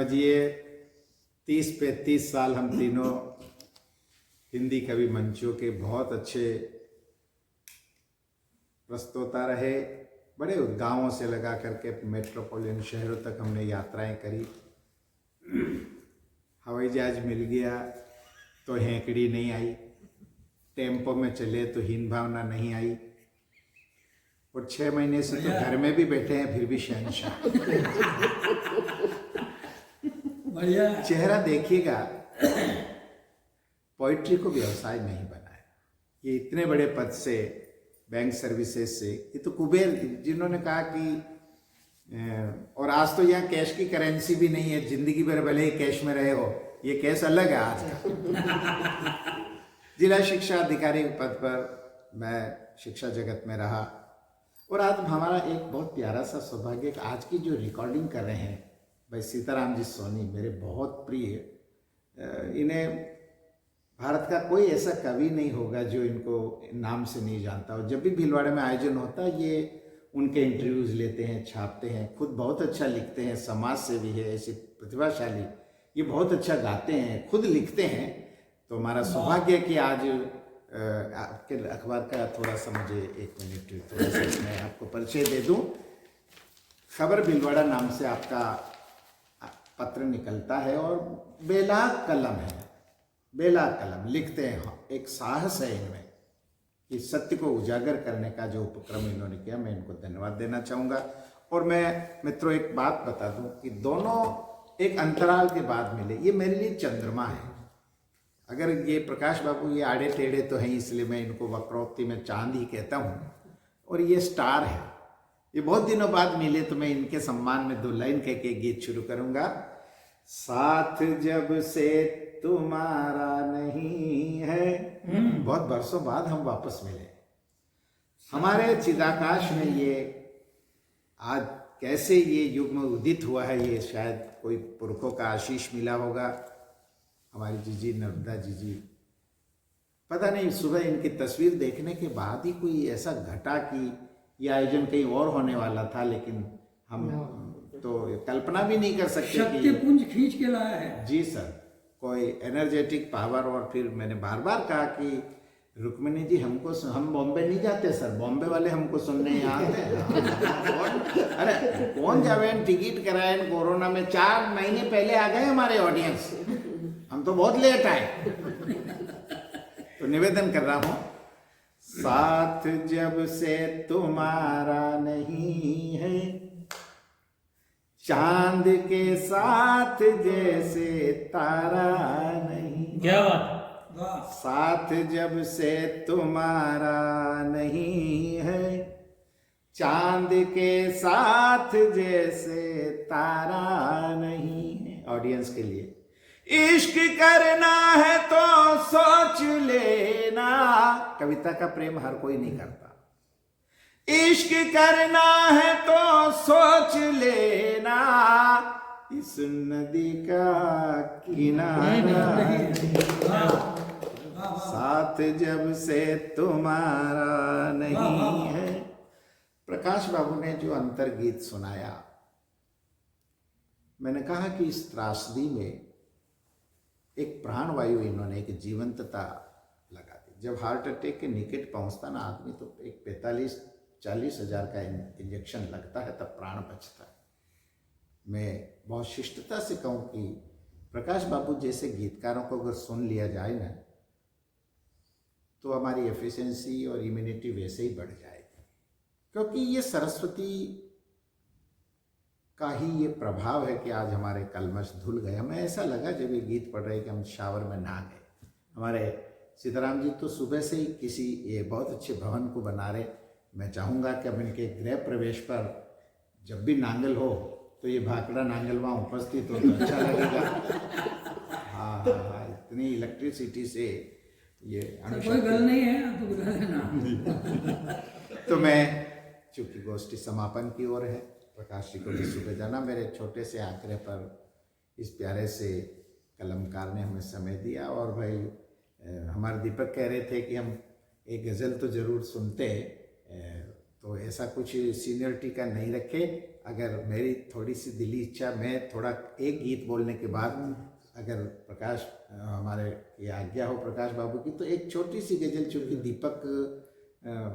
समझिए 30-35 साल हम तीनों हिंदी कवि मंचों के बहुत अच्छे प्रस्तोता रहे। बड़े गांवों से लगा करके मेट्रोपॉलिटन शहरों तक हमने यात्राएं करी। हवाई जहाज मिल गया तो हेंकड़ी नहीं आई, टेम्पो में चले तो हीन भावना नहीं आई, और 6 महीने से तो घर में भी बैठे हैं फिर भी शहंशाह। चेहरा देखिएगा, पोइट्री को व्यवसाय नहीं बनाया। ये इतने बड़े पद से, बैंक सर्विसेज से, ये तो कुबेर जिन्होंने कहा कि और आज तो यहाँ कैश की करेंसी भी नहीं है, जिंदगी भर भले ही कैश में रहे हो, ये कैश अलग है आज का। जिला शिक्षा अधिकारी पद पर मैं शिक्षा जगत में रहा, और आज हमारा एक बहुत प्यारा सा सौभाग्य कि आज की जो रिकॉर्डिंग कर रहे हैं भाई सीताराम जी सोनी, मेरे बहुत प्रिय। इन्हें भारत का कोई ऐसा कवि नहीं होगा जो इनको नाम से नहीं जानता। और जब भी भीलवाड़े में आयोजन होता है ये उनके इंटरव्यूज लेते हैं, छापते हैं, खुद बहुत अच्छा लिखते हैं, समाज सेवी है, ऐसे प्रतिभाशाली, ये बहुत अच्छा गाते हैं, खुद लिखते हैं। तो हमारा सौभाग्य कि आज आपके अखबार का थोड़ा सा मुझे 1 मिनट थोड़ा सा मैं आपको परिचय दे दूं। खबर भीलवाड़ा नाम से आपका पत्र निकलता है और बेलाग कलम है, बेलाग कलम लिखते हैं। हाँ, एक साहस है इनमें कि सत्य को उजागर करने का जो उपक्रम इन्होंने किया, मैं इनको धन्यवाद देना चाहूँगा। और मैं मित्रों एक बात बता दूं कि दोनों एक अंतराल के बाद मिले। ये मेरे लिए चंद्रमा है। अगर ये प्रकाश बाबू ये आड़े टेढ़े तो हैं, इसलिए मैं इनको वक्रोक्ति में चांद ही कहता हूँ, और ये स्टार है। ये बहुत दिनों बाद मिले तो मैं इनके सम्मान में 2 लाइन कह के गीत शुरू करूँगा। साथ जब से तुम्हारा नहीं है, बहुत बरसों बाद हम वापस मिले। हमारे चिदाकाश में ये आज कैसे ये युग में उदित हुआ है, ये शायद कोई पुरखों का आशीष मिला होगा। हमारी जीजी नर्मदा जीजी, पता नहीं सुबह इनकी तस्वीर देखने के बाद ही कोई ऐसा घटा कि ये आयोजन कहीं और होने वाला था, लेकिन हम तो कल्पना भी नहीं कर सकते। शक्ति पुंज खींच के लाया है जी सर, कोई एनर्जेटिक पावर। और फिर मैंने बार बार कहा कि रुक्मिणी जी हमको, हम बॉम्बे नहीं जाते सर, बॉम्बे वाले हमको सुनने यहाँ आते हैं। अरे कौन जावे, टिकट कराए कोरोना में, 4 महीने पहले आ गए हमारे ऑडियंस, हम तो बहुत लेट आए। तो निवेदन कर रहा हूं, साथ जब से तुम्हारा नहीं है, चांद के साथ जैसे तारा नहीं। क्या बात, साथ जब से तुम्हारा नहीं है, चांद के साथ जैसे तारा नहीं है। ऑडियंस के लिए, इश्क करना है तो सोच लेना। कविता का प्रेम हर कोई नहीं करता। इश्क करना है तो सोच लेना, इस नदी का किनारा। साथ जब से तुम्हारा नहीं है। प्रकाश बाबू ने जो अंतर्गीत सुनाया, मैंने कहा कि इस त्रासदी में एक प्राणवायु इन्होंने, एक जीवंतता लगा दी। जब हार्ट अटैक के निकट पहुंचता ना आदमी, तो एक 45-40 हज़ार का इंजेक्शन लगता है, तब प्राण बचता है। मैं बहुत शिष्टता से कहूँ कि प्रकाश बाबू जैसे गीतकारों को अगर सुन लिया जाए ना, तो हमारी एफिशिएंसी और इम्यूनिटी वैसे ही बढ़ जाएगी। क्योंकि ये सरस्वती का ही ये प्रभाव है कि आज हमारे कलमश धुल गए। हमें ऐसा लगा जब ये गीत पढ़ रहे कि हम शावर में नहा गए। हमारे सीताराम जी तो सुबह से ही किसी ये बहुत अच्छे भवन को बना रहे। मैं चाहूँगा कि अब इनके गृह प्रवेश पर जब भी नांगल हो तो ये भाखड़ा नांगल वहाँ उपस्थित हो तो अच्छा लगेगा। हाँ, इतनी इलेक्ट्रिसिटी से ये कोई गल नहीं है, आप तो बता देना। तो मैं, चूंकि गोष्ठी समापन की ओर है, प्रकाश जी को भी शुभ जाना। मेरे छोटे से आंकड़े पर इस प्यारे से कलमकार ने हमें समय दिया। और भाई हमारे दीपक कह रहे थे कि हम एक गज़ल तो ज़रूर सुनते, तो ऐसा कुछ सीनियरिटी का नहीं रखे। अगर मेरी थोड़ी सी दिली इच्छा, मैं थोड़ा एक गीत बोलने के बाद अगर प्रकाश हमारे की आज्ञा हो, प्रकाश बाबू की, तो एक छोटी सी गजल, चूंकि दीपक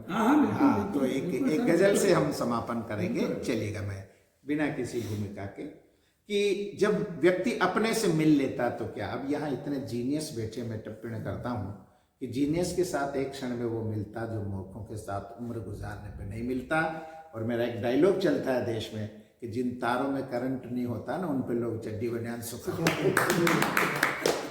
हाँ, तो एक गजल से हम समापन करेंगे। चलिएगा, मैं बिना किसी भूमिका के, कि जब व्यक्ति अपने से मिल लेता तो क्या। अब यहाँ इतने जीनियस बैठे, मैं टिप्पणी करता हूँ कि जीनियस के साथ एक क्षण में वो मिलता जो मूर्खों के साथ उम्र गुजारने पे नहीं मिलता। और मेरा एक डायलॉग चलता है देश में कि जिन तारों में करंट नहीं होता ना, उन पे लोग चड्डी बनियान सुखा।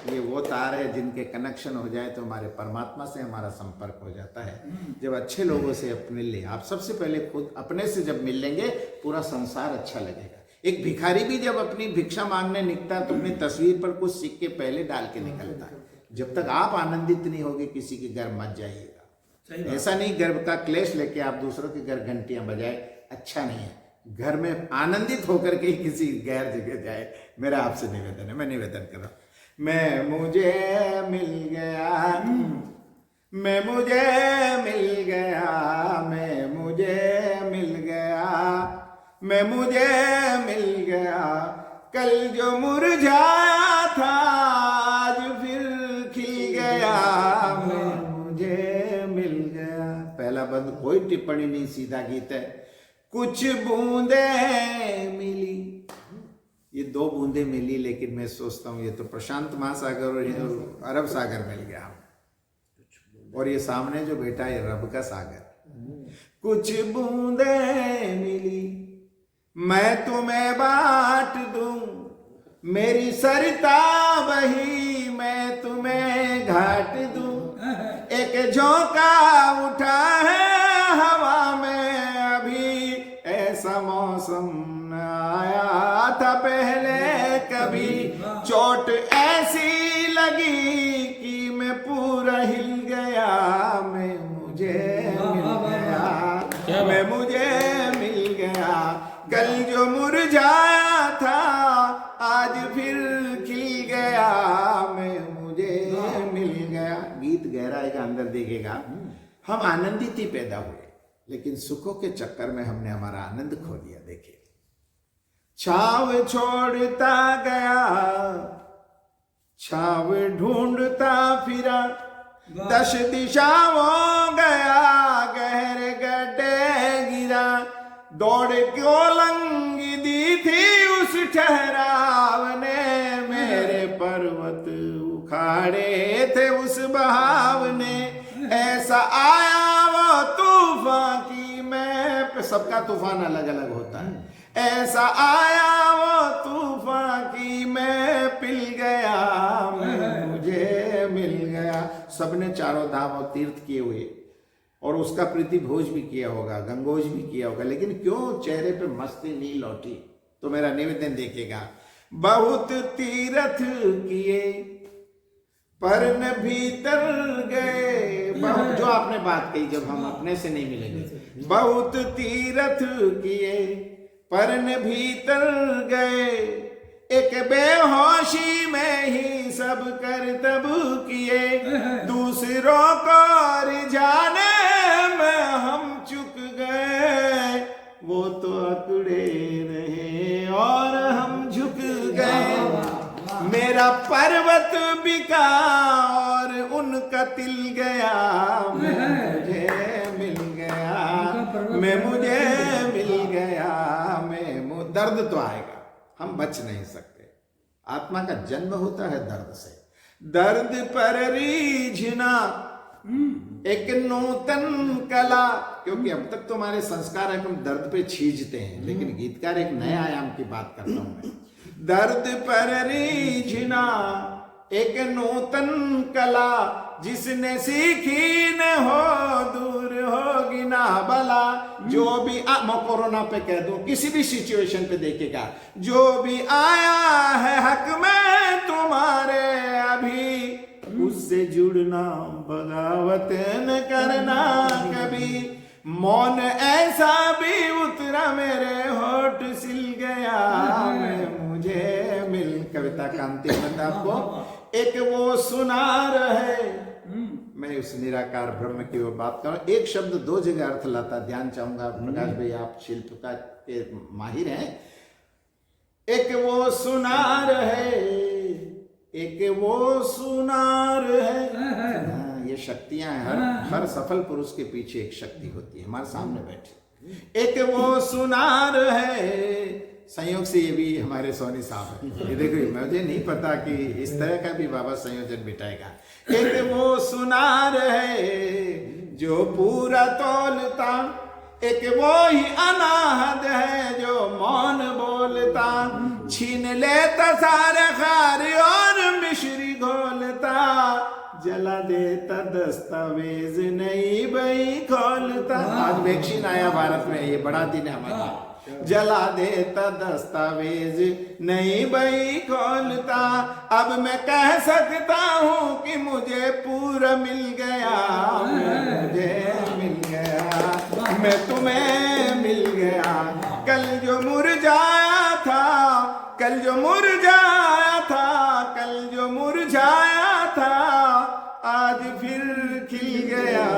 ये वो तार है जिनके कनेक्शन हो जाए तो हमारे परमात्मा से हमारा संपर्क हो जाता है। जब अच्छे लोगों से अपने लिए, आप सबसे पहले खुद अपने से जब मिल लेंगे, पूरा संसार अच्छा लगेगा। एक भिखारी भी जब अपनी भिक्षा मांगने निकलता तो अपनी तस्वीर पर कुछ सिक्के पहले डाल के निकलता है। जब तक आप आनंदित नहीं होगे, किसी के घर मत जाइएगा। ऐसा नहीं गर्भ का क्लेश लेके आप दूसरों के घर घंटियां बजाए, अच्छा नहीं है। घर में आनंदित होकर के ही किसी गैर जगह जाए, मेरा आपसे निवेदन है। मैं निवेदन कर रहा हूं, मैं मुझे मिल गया, मैं मुझे मिल गया, मैं मुझे मिल गया, मैं मुझे मिल गया, कल जो मुरझाया था आज फिर खिल गया, मैं मुझे मिल गया। पहला बंद कोई टिप्पणी नहीं, सीधा गीत है। कुछ बूंदे मिली, ये 2 बूंदे मिली, लेकिन मैं सोचता हूँ ये तो प्रशांत महासागर और अरब सागर मिल गया, और ये सामने जो बैठा है रब का सागर। कुछ बूंदे मिली, मैं तुम्हें बांट दूं, मेरी सरिता बही, मैं तुम्हें घाट दूं। एक झोंका उठा है हवा में, अभी ऐसा मौसम न आया था पहले कभी। चोट ऐसी लगी कि मैं पूरा हिल गया, मैं मुझे मिल गया, मैं मुझे मिल गया, कल जो मुरझाया था आज फिर खिल गया, मैं मुझे मिल गया। गीत गहराई का अंदर देखेगा। हम आनंदित ही पैदा हुए, लेकिन सुखों के चक्कर में हमने हमारा आनंद खो दिया। देखिए, छाव छोड़ता गया, छाव ढूंढता फिरा, 10 दिशाओं गया, गहरे गड्ढे गिरा, दौड़ क्यों लंगी दी थी उस ठहराव ने, मेरे पर्वत उखाड़े थे उस बहाव ने। ऐसा आया वो तूफान की मैं, सबका तूफान अलग अलग होता है। ऐसा आया वो तूफान की मैं पिल गया, मैं मुझे मिल गया। सबने चारों धाम और तीर्थ किए हुए, और उसका प्रीति भोज भी किया होगा, गंगोज भी किया होगा, लेकिन क्यों चेहरे पे मस्ती नहीं लौटी। तो मेरा निवेदन देखिएगा। बहुत तीर्थ किए पर न भीतर गए, बहुत, जो आपने बात कही, जब हम अपने से नहीं मिलेंगे। बहुत तीर्थ किए पर न भीतर गए, एक बेहोशी में ही सब करतब किए, दूसरों को रिझाने में हम चुक गए, वो तो अकड़े रहे और हम झुक गए। मेरा पर्वत बिका और उनका तिल गया, मुझे मिल गया, मैं मुझे मिल गया, मैं दर्द तो आएगा, हम बच नहीं सकते। आत्मा का जन्म होता है दर्द से। दर्द पर रीझना एक नूतन कला, क्योंकि अब तक तो हमारे संस्कार है हम दर्द पे छींचते हैं, लेकिन गीतकार एक नए आयाम की बात करता हूं मैं। दर्द पर रीझना एक नूतन कला, जिसने सीखी न हो दूर होगी ना बला। जो भी मैं कोरोना पे कह दूं, किसी भी सिचुएशन पे देखेगा, जो भी आया है हक में तुम्हारे अभी, उससे जुड़ना, बगावत न करना कभी। मौन ऐसा भी उतरा मेरे होठ सिल गया, मैं मुझे मिल। कविता का अंतिम बंद आपको एक वो सुना रहे, मैं उस निराकार ब्रह्म की वो बात करूं। एक शब्द दो जगह अर्थ लाता, ध्यान चाहूंगा प्रकाश भाई, आप शिल्प का के माहिर हैं। एक वो सुनार है, एक वो सुनार है। हाँ, ये शक्तियां हैं, हर सफल पुरुष के पीछे एक शक्ति होती है, हमारे सामने बैठी। एक वो सुनार है, संयोग से ये भी हमारे सोनी साहब है। ये देखो, मुझे नहीं पता कि इस तरह का भी बाबा संयोजन बिठाएगा। एक वो सुनार है जो पूरा तौलता, एक वो ही अनाहद है जो मौन बोलता, छीन लेता सारे खार और मिश्री घोलता, जला देता दस्तावेज नई बई खोलता। आज वैक्सीन आया भारत में, ये बड़ा दिन है हमारा। जला देता दस्तावेज नई बई खोलता, अब मैं कह सकता हूँ कि मुझे पूरा मिल गया, मुझे मिल गया, मैं तुम्हें मिल गया। कल जो मुरझाया था, कल जो मुरझाया था, कल जो मुरझाया था, आज फिर खिल गया,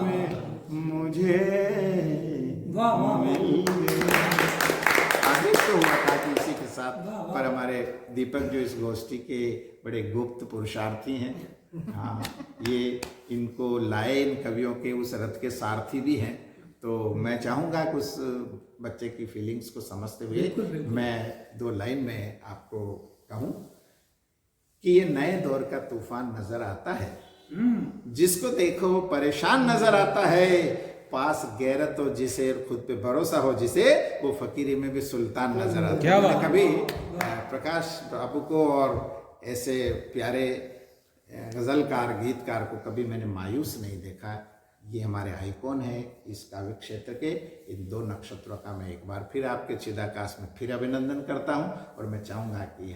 मैं मुझे मिल गया। आगे तो हुआ था कि इसी के साथ, पर हमारे दीपक जो इस गोष्ठी के बड़े गुप्त पुरुषार्थी हैं, हाँ, ये इनको लाए इन कवियों के उस रथ के सारथी भी हैं। तो मैं चाहूँगा कि उस बच्चे की फीलिंग्स को समझते हुए मैं दो लाइन में आपको कहूँ कि ये नए दौर का तूफान नजर आता है, जिसको देखो वो परेशान नजर आता है, पास गैरत हो जिसे, खुद पे भरोसा हो जिसे, वो फकीरी में भी सुल्तान नजर आता है। मैंने कभी प्रकाश बाबू को और ऐसे प्यारे गजलकार गीतकार को कभी मैंने मायूस नहीं देखा। ये हमारे आइकॉन है इस काव्य क्षेत्र के। इन दो नक्षत्रों का मैं एक बार फिर आपके चिदाकाश में फिर अभिनंदन करता हूँ, और मैं चाहूँगा कि